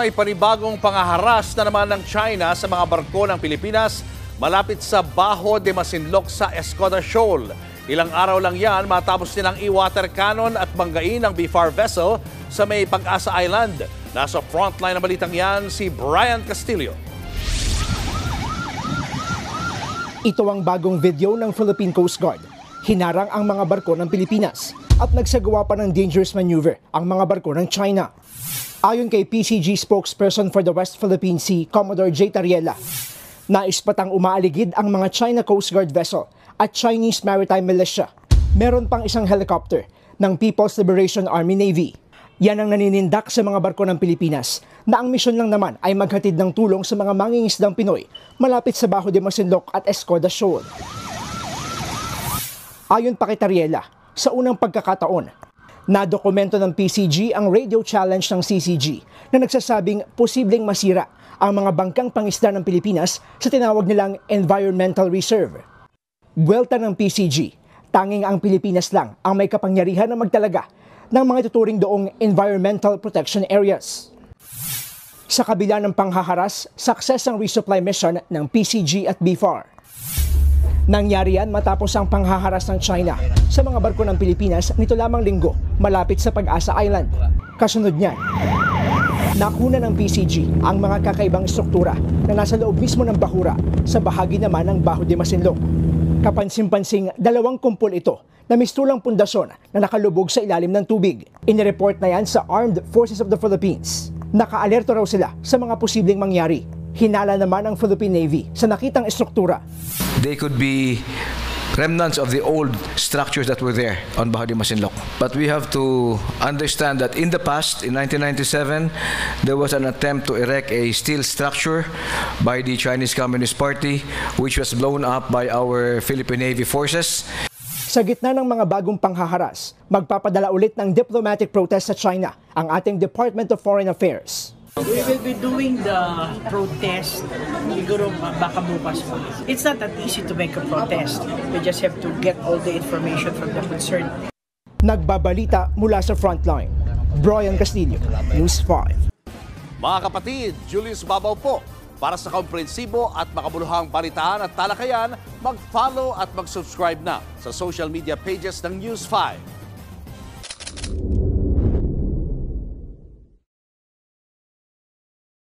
may panibagong pangaharas na naman ng China sa mga barko ng Pilipinas malapit sa Bajo de Masinloc sa Escoda Shoal. Ilang araw lang yan matapos nilang i-water cannon at banggain ang BFAR vessel sa may Pag-asa Island. Nasa frontline ng balitang yan si Brian Castillo. Ito ang bagong video ng Philippine Coast Guard. Hinarang ang mga barko ng Pilipinas at nagsagawa pa ng dangerous maneuver ang mga barko ng China. Ayon kay PCG spokesperson for the West Philippine Sea, Commodore J. Tariela, nais patang umaaligid ang mga China Coast Guard vessel at Chinese Maritime Militia. Meron pang isang helicopter ng People's Liberation Army Navy. Yan ang naninindak sa mga barko ng Pilipinas na ang misyon lang naman ay maghatid ng tulong sa mga mangingisdang Pinoy malapit sa Bajo de Masinloc at Escoda Shoal. Ayon pa kay Tariela, sa unang pagkakataon, nadokumento ng PCG ang radio challenge ng CCG na nagsasabing posibleng masira ang mga bangkang pangisda ng Pilipinas sa tinawag nilang Environmental Reserve. Buwelta ng PCG, tanging ang Pilipinas lang ang may kapangyarihan na magtalaga ng mga tuturing doong environmental protection areas. Sa kabila ng panghaharas, success ang resupply mission ng PCG at BFAR. Nangyari yan matapos ang panghaharas ng China sa mga barko ng Pilipinas nito lamang linggo malapit sa Pag-asa Island. Kasunod niyan, nakuna ng PCG ang mga kakaibang struktura na nasa loob mismo ng bahura sa bahagi naman ng Bajo de Masinloc. Kapansin-pansing 2 kumpol ito na mistulang pundasyon na nakalubog sa ilalim ng tubig. Inireport na yan sa Armed Forces of the Philippines. Nakaalerto raw sila sa mga posibleng mangyari. Hinala naman ang Philippine Navy sa nakitang estruktura. They could be remnants of the old structures that were there on Bajo de Masinloc. But we have to understand that in the past, in 1997, there was an attempt to erect a steel structure by the Chinese Communist Party, which was blown up by our Philippine Navy forces. Sa gitna ng mga bagong panghaharas, magpapadala ulit ng diplomatic protest sa China ang ating Department of Foreign Affairs. We will be doing the protest siguro baka bukas pa. It's not that easy to make a protest. We just have to get all the information from the concerned. Nagbabalita mula sa frontline. Brian Castillo, News 5. Mga kapatid, Julius Babaw po. Para sa komprehensibo at makabuluhang balitaan at talakayan, mag-follow at mag-subscribe na sa social media pages ng News 5.